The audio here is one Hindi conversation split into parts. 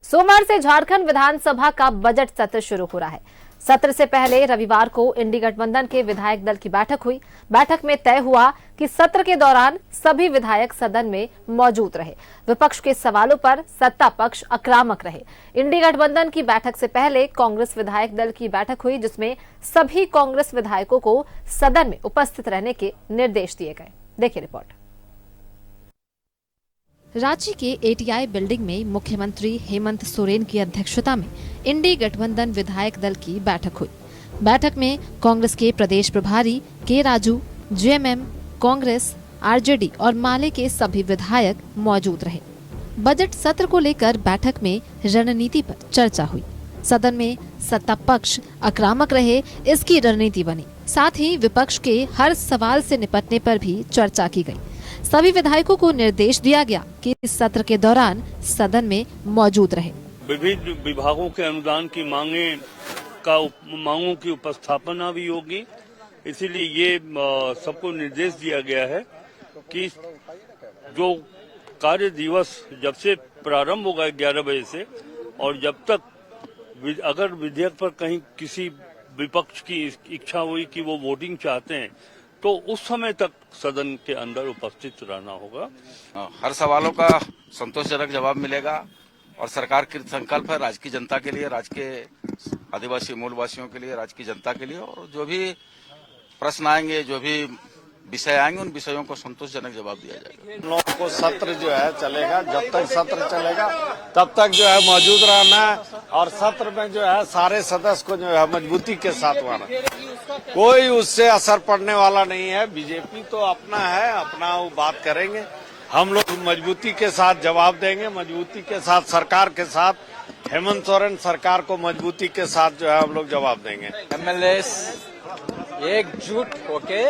सोमवार से झारखंड विधानसभा का बजट सत्र शुरू हो रहा है। सत्र से पहले रविवार को इंडी गठबंधन के विधायक दल की बैठक हुई। बैठक में तय हुआ कि सत्र के दौरान सभी विधायक सदन में मौजूद रहे। विपक्ष के सवालों पर सत्ता पक्ष आक्रामक रहे। इंडी गठबंधन की बैठक से पहले कांग्रेस विधायक दल की बैठक हुई, जिसमें सभी कांग्रेस विधायकों को सदन में उपस्थित रहने के निर्देश दिए गए। देखिए रिपोर्ट। रांची के एटीआई बिल्डिंग में मुख्यमंत्री हेमंत सोरेन की अध्यक्षता में इंडी गठबंधन विधायक दल की बैठक हुई। बैठक में कांग्रेस के प्रदेश प्रभारी के राजू, जेएमएम, कांग्रेस, आरजेडी और माले के सभी विधायक मौजूद रहे। बजट सत्र को लेकर बैठक में रणनीति पर चर्चा हुई। सदन में सत्ता पक्ष आक्रामक रहे, इसकी रणनीति बनी। साथ ही विपक्ष के हर सवाल से निपटने पर भी चर्चा की गई। सभी विधायकों को निर्देश दिया गया कि इस सत्र के दौरान सदन में मौजूद रहे। विभिन्न विभागों के अनुदान की मांगों की उपस्थापना भी होगी। इसीलिए ये सबको निर्देश दिया गया है कि जो कार्य दिवस जब से प्रारंभ होगा 11 बजे से, और जब तक अगर विधेयक पर कहीं किसी विपक्ष की इच्छा हुई कि वो वोटिंग चाहते हैं, तो उस समय तक सदन के अंदर उपस्थित रहना होगा। हर सवालों का संतोषजनक जवाब मिलेगा और सरकार की संकल्प है राज्य की जनता के लिए, राज्य के आदिवासी मूलवासियों के लिए, राज्य की जनता के लिए, और जो भी प्रश्न आएंगे, जो भी विषय आएंगे, उन विषयों को संतोषजनक जवाब दिया जाएगा। लोगों को सत्र जो है चलेगा, जब तक सत्र चलेगा तब तक जो है मौजूद रहना है, और सत्र में जो है सारे सदस्य को जो है मजबूती के साथ आना। कोई उससे असर पड़ने वाला नहीं है। बीजेपी तो अपना है, अपना वो बात करेंगे। हम लोग मजबूती के साथ जवाब देंगे, मजबूती के साथ सरकार के साथ हेमंत सोरेन सरकार को मजबूती के साथ जो है हम लोग जवाब देंगे। एमएलए एकजुट होके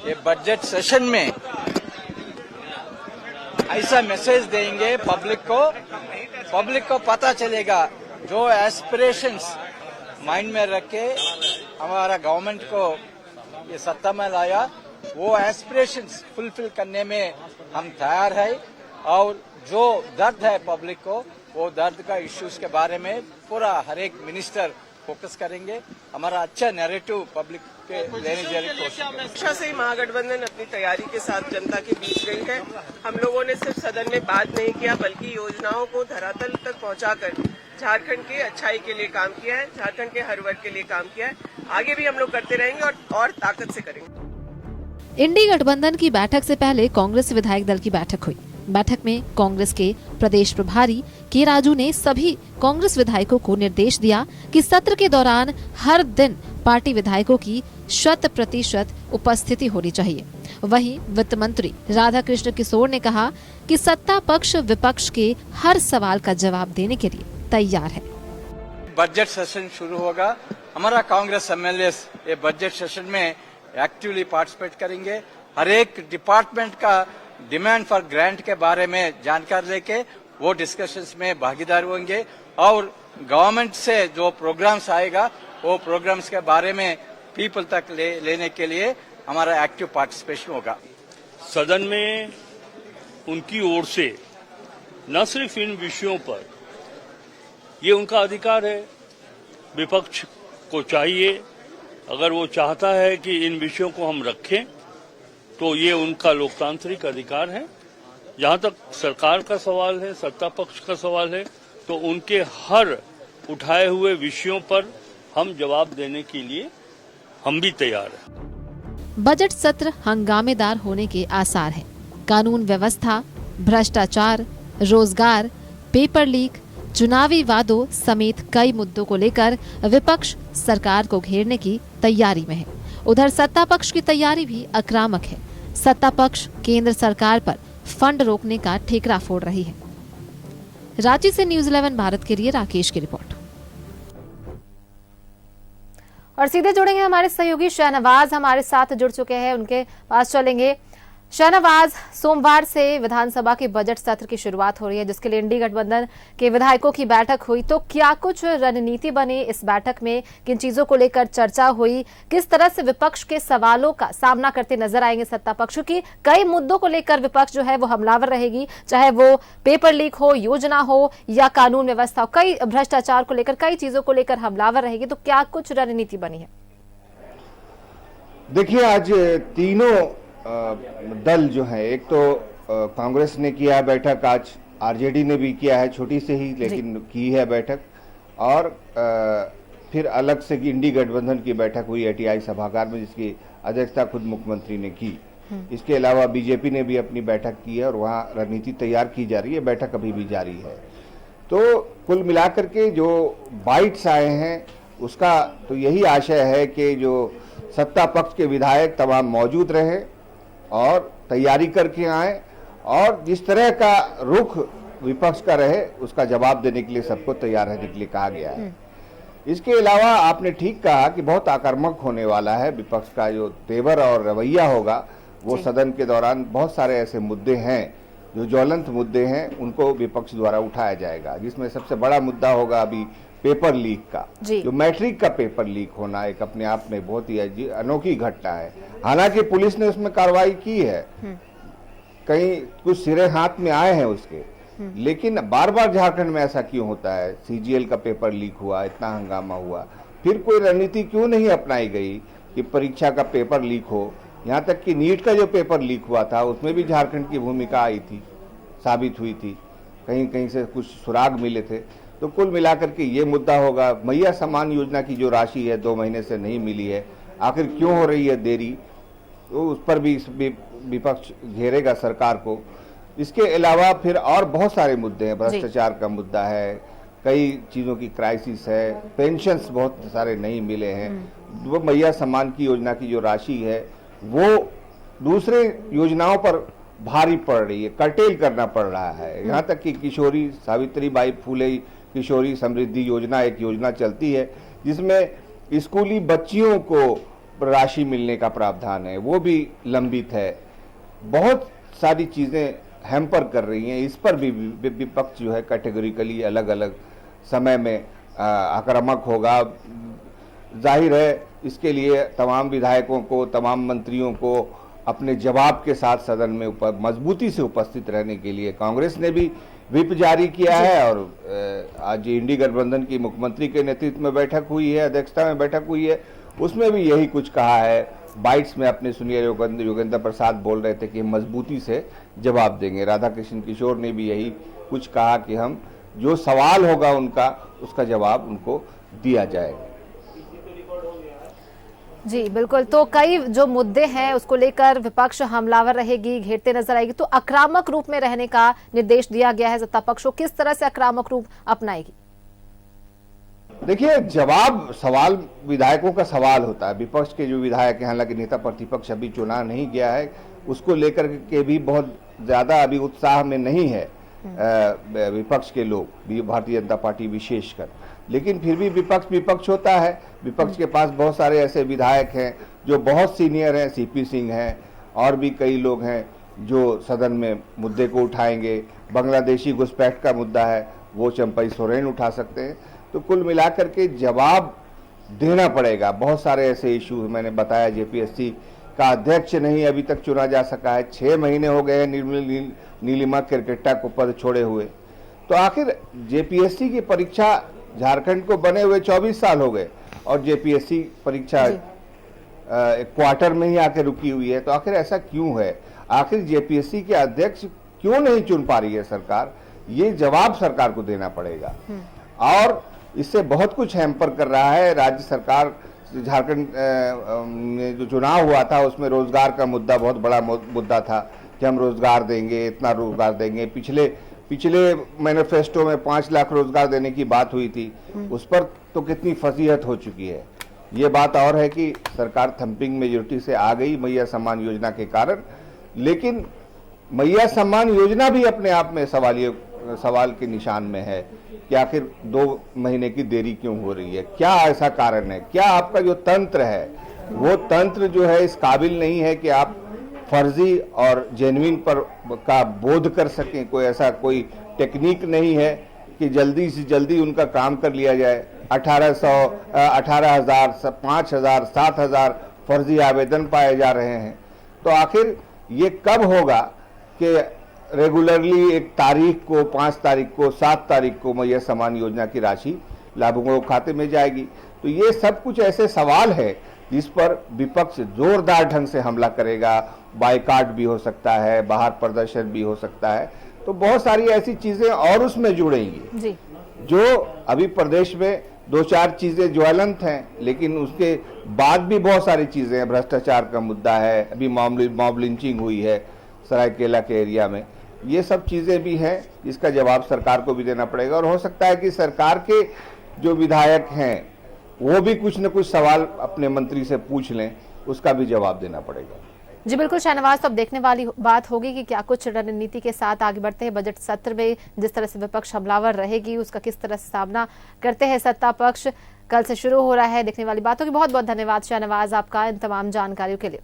ये बजट सेशन में ऐसा मैसेज देंगे पब्लिक को पता चलेगा जो एस्पिरेशंस माइंड में रख के हमारा गवर्नमेंट को ये सत्ता में लाया, वो एस्पिरेशंस फुलफिल करने में हम तैयार है। और जो दर्द है पब्लिक को, वो दर्द का इश्यूज के बारे में पूरा हर एक मिनिस्टर फोकस करेंगे। हमारा अच्छा नैरेटिव पब्लिक के लेने जाने की कोशिश करेंगे। अच्छा से ही महागठबंधन अपनी तैयारी के साथ जनता के बीच गई है। हम लोगों ने सिर्फ सदन में बात नहीं किया, बल्कि योजनाओं को धरातल तक पहुंचाकर झारखंड की अच्छाई के लिए काम किया है, झारखंड के हर वर्ग के लिए काम किया है। आगे भी हम लोग करते रहेंगे और ताकत से करेंगे। इंडी गठबंधन की बैठक से पहले कांग्रेस विधायक दल की बैठक हुई। बैठक में कांग्रेस के प्रदेश प्रभारी के राजू ने सभी कांग्रेस विधायकों को निर्देश दिया कि सत्र के दौरान हर दिन पार्टी विधायकों की 100% उपस्थिति होनी चाहिए। वहीं वित्त मंत्री राधाकृष्ण किशोर ने कहा कि सत्ता पक्ष विपक्ष के हर सवाल का जवाब देने के लिए तैयार है। बजट सेशन शुरू होगा। हमारा कांग्रेस एमएलए ये बजट सेशन में एक्टिवली पार्टिसिपेट करेंगे। हर एक डिपार्टमेंट का डिमांड फॉर ग्रांट के बारे में जानकारी लेके वो डिस्कशंस में भागीदार होंगे, और गवर्नमेंट से जो प्रोग्राम्स आएगा वो प्रोग्राम्स के बारे में पीपल तक लेने के लिए हमारा एक्टिव पार्टिसिपेशन होगा। सदन में उनकी ओर से न सिर्फ इन विषयों पर, ये उनका अधिकार है, विपक्ष को चाहिए, अगर वो चाहता है कि इन विषयों को हम रखें तो ये उनका लोकतांत्रिक अधिकार है। जहां तक सरकार का सवाल है, सत्ता पक्ष का सवाल है, तो उनके हर उठाए हुए विषयों पर हम जवाब देने के लिए हम भी तैयार हैं। बजट सत्र हंगामेदार होने के आसार हैं। कानून व्यवस्था, भ्रष्टाचार, रोजगार, पेपर लीक, चुनावी वादों समेत कई मुद्दों को लेकर विपक्ष सरकार को घेरने की तैयारी में है। उधर सत्ता पक्ष की तैयारी भी आक्रामक है। सत्ता पक्ष केंद्र सरकार पर फंड रोकने का ठेकरा फोड़ रही है। रांची से न्यूज़ 11 भारत के लिए राकेश की रिपोर्ट। और सीधे जुड़ेंगे हमारे सहयोगी शहनवाज, हमारे साथ जुड़ चुके हैं, उनके पास चलेंगे। शाहनवाज, सोमवार से विधानसभा के बजट सत्र की शुरुआत हो रही है, जिसके लिए इंडी गठबंधन के विधायकों की बैठक हुई। तो क्या कुछ रणनीति बनी इस बैठक में, किन चीजों को लेकर चर्चा हुई, किस तरह से विपक्ष के सवालों का सामना करते नजर आएंगे सत्ता पक्ष की? कई मुद्दों को लेकर विपक्ष जो है वो हमलावर रहेगी, चाहे वो पेपर लीक हो, योजना हो या कानून व्यवस्था हो, कई भ्रष्टाचार को लेकर, कई चीजों को लेकर हमलावर रहेगी। तो क्या कुछ रणनीति बनी है? देखिए, आज तीनों दल जो है, एक तो कांग्रेस ने किया है बैठक, आज आरजेडी ने भी किया है, छोटी से ही लेकिन की है बैठक, और फिर अलग से इंडी गठबंधन की बैठक हुई एटीआई सभागार में, जिसकी अध्यक्षता खुद मुख्यमंत्री ने की। इसके अलावा बीजेपी ने भी अपनी बैठक की है और वहां रणनीति तैयार की जा रही है, बैठक अभी भी जारी है। तो कुल मिलाकर के जो बाइट्स आए हैं उसका तो यही आशय है कि जो सत्ता पक्ष के विधायक तमाम मौजूद रहे और तैयारी करके आए, और जिस तरह का रुख विपक्ष का रहे उसका जवाब देने के लिए सबको तैयार रहने के लिए कहा गया है। इसके अलावा आपने ठीक कहा कि बहुत आक्रामक होने वाला है विपक्ष का, जो तेवर और रवैया होगा वो सदन के दौरान बहुत सारे ऐसे मुद्दे हैं जो ज्वलंत मुद्दे हैं, उनको विपक्ष द्वारा उठाया जाएगा, जिसमें सबसे बड़ा मुद्दा होगा अभी पेपर लीक का। जो मैट्रिक का पेपर लीक होना एक अपने आप में बहुत ही अनोखी घटना है। हालांकि पुलिस ने उसमें कार्रवाई की है, कहीं कुछ सिरे हाथ में आए हैं उसके, लेकिन बार बार झारखंड में ऐसा क्यों होता है? सीजीएल का पेपर लीक हुआ, इतना हंगामा हुआ, फिर कोई रणनीति क्यों नहीं अपनाई गई कि परीक्षा का पेपर लीक हो? यहाँ तक कि नीट का जो पेपर लीक हुआ था उसमें भी झारखंड की भूमिका आई थी, साबित हुई थी, कहीं कहीं से कुछ सुराग मिले थे। तो कुल मिलाकर के ये मुद्दा होगा। मैया सम्मान योजना की जो राशि है 2 महीने से नहीं मिली है, आखिर क्यों हो रही है देरी? तो उस पर भी विपक्ष घेरेगा सरकार को। इसके अलावा फिर और बहुत सारे मुद्दे हैं, भ्रष्टाचार का मुद्दा है, कई चीज़ों की क्राइसिस है, पेंशन्स बहुत सारे नहीं मिले हैं, वो मैया सम्मान की योजना की जो राशि है वो दूसरे योजनाओं पर भारी पड़ रही है, कर्टेल करना पड़ रहा है। यहाँ तक कि किशोरी सावित्रीबाई फूले किशोरी समृद्धि योजना एक योजना चलती है जिसमें स्कूली बच्चियों को राशि मिलने का प्रावधान है, वो भी लंबित है। बहुत सारी चीजें हैम्पर कर रही हैं, इस पर भी विपक्ष जो है कैटेगोरिकली अलग अलग समय में आक्रामक होगा। जाहिर है इसके लिए तमाम विधायकों को, तमाम मंत्रियों को अपने जवाब के साथ सदन में मजबूती से उपस्थित रहने के लिए कांग्रेस ने भी व्हिप जारी किया है, और आज इंडी गठबंधन की मुख्यमंत्री के नेतृत्व में बैठक हुई है, अध्यक्षता में बैठक हुई है, उसमें भी यही कुछ कहा है। बाइट्स में अपने सुनिए योगेंद्र प्रसाद बोल रहे थे कि मजबूती से जवाब देंगे। राधाकृष्ण किशोर ने भी यही कुछ कहा कि हम जो सवाल होगा उनका, उसका जवाब उनको दिया जाएगा। जी बिल्कुल। तो कई जो मुद्दे हैं उसको लेकर विपक्ष हमलावर रहेगी, घेरते नजर आएगी। तो आक्रामक रूप में रहने का निर्देश दिया गया है सत्ता पक्ष को, किस तरह से आक्रामक रूप अपनाएगी? देखिए, जवाब सवाल विधायकों का सवाल होता है। विपक्ष के जो विधायक हैं, हालांकि नेता प्रतिपक्ष अभी चुना नहीं गया है, उसको लेकर के भी बहुत ज्यादा अभी उत्साह में नहीं है विपक्ष के लोग, भारतीय जनता पार्टी विशेषकर। लेकिन फिर भी विपक्ष होता है। विपक्ष के पास बहुत सारे ऐसे विधायक हैं जो बहुत सीनियर हैं, सीपी सिंह हैं, और भी कई लोग हैं जो सदन में मुद्दे को उठाएंगे। बांग्लादेशी घुसपैठ का मुद्दा है, वो चंपई सोरेन उठा सकते हैं। तो कुल मिलाकर के जवाब देना पड़ेगा। बहुत सारे ऐसे इशू मैंने बताया, जेपीएससी का अध्यक्ष नहीं अभी तक चुना जा सका है, 6 महीने हो गए हैं नीलिमा किरकेट्टा को पद छोड़े हुए। तो आखिर जेपीएससी की परीक्षा झारखंड को बने हुए 24 साल हो गए, और जेपीएससी परीक्षा एक क्वार्टर में ही आके रुकी हुई है। तो आखिर ऐसा क्यों है? आखिर जेपीएससी के अध्यक्ष क्यों नहीं चुन पा रही है सरकार? ये जवाब सरकार को देना पड़ेगा। और इससे बहुत कुछ हैम्पर कर रहा है राज्य सरकार। झारखंड में जो चुनाव हुआ था उसमें रोजगार का मुद्दा बहुत बड़ा मुद्दा था कि हम रोजगार देंगे, इतना रोजगार देंगे। पिछले मैनिफेस्टो में 5 लाख रोजगार देने की बात हुई थी, उस पर तो कितनी फजीहत हो चुकी है। ये बात और है कि सरकार थंपिंग मेजोरिटी से आ गई मैया सम्मान योजना के कारण, लेकिन मैया सम्मान योजना भी अपने आप में सवाल के निशान में है कि आखिर 2 महीने की देरी क्यों हो रही है? क्या ऐसा कारण है? क्या आपका जो तंत्र है वो तंत्र जो है इस काबिल नहीं है कि आप फर्जी और जेन्युइन पर का बोध कर सकें। कोई ऐसा कोई टेक्निक नहीं है कि जल्दी से जल्दी उनका काम कर लिया जाए। 18,000, 5,000, 7,000 फर्जी आवेदन पाए जा रहे हैं। तो आखिर ये कब होगा कि रेगुलरली एक तारीख को, 5 तारीख को, 7 तारीख को मैया समान योजना की राशि लाभुकों के खाते में जाएगी? तो ये सब कुछ ऐसे सवाल है जिस पर विपक्ष जोरदार ढंग से हमला करेगा। बाइकाट भी हो सकता है, बाहर प्रदर्शन भी हो सकता है। तो बहुत सारी ऐसी चीजें और उसमें जुड़ेंगी जी। जो अभी प्रदेश में 2-4 चीजें ज्वलंत हैं, लेकिन उसके बाद भी बहुत सारी चीजें हैं। भ्रष्टाचार का मुद्दा है, अभी मॉब लिंचिंग हुई है सरायकेला के एरिया में। ये सब चीजें भी हैं जिसका जवाब सरकार को भी देना पड़ेगा। और हो सकता है कि सरकार के जो विधायक हैं वो भी कुछ न कुछ सवाल अपने मंत्री से पूछ लें, उसका भी जवाब देना पड़ेगा। जी बिल्कुल शहनवाज, तो अब देखने वाली बात होगी कि क्या कुछ रणनीति के साथ आगे बढ़ते हैं। बजट सत्र में जिस तरह से विपक्ष हमलावर रहेगी उसका किस तरह से सामना करते हैं सत्ता पक्ष। कल से शुरू हो रहा है, देखने वाली बात होगी। बहुत बहुत धन्यवाद शहनवाज आपका इन तमाम जानकारियों के लिए।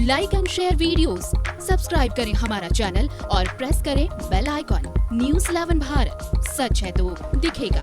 Like and share videos, subscribe करें हमारा चैनल और प्रेस करें बेल आइकॉन। न्यूज़ 11 भारत, सच है तो दिखेगा।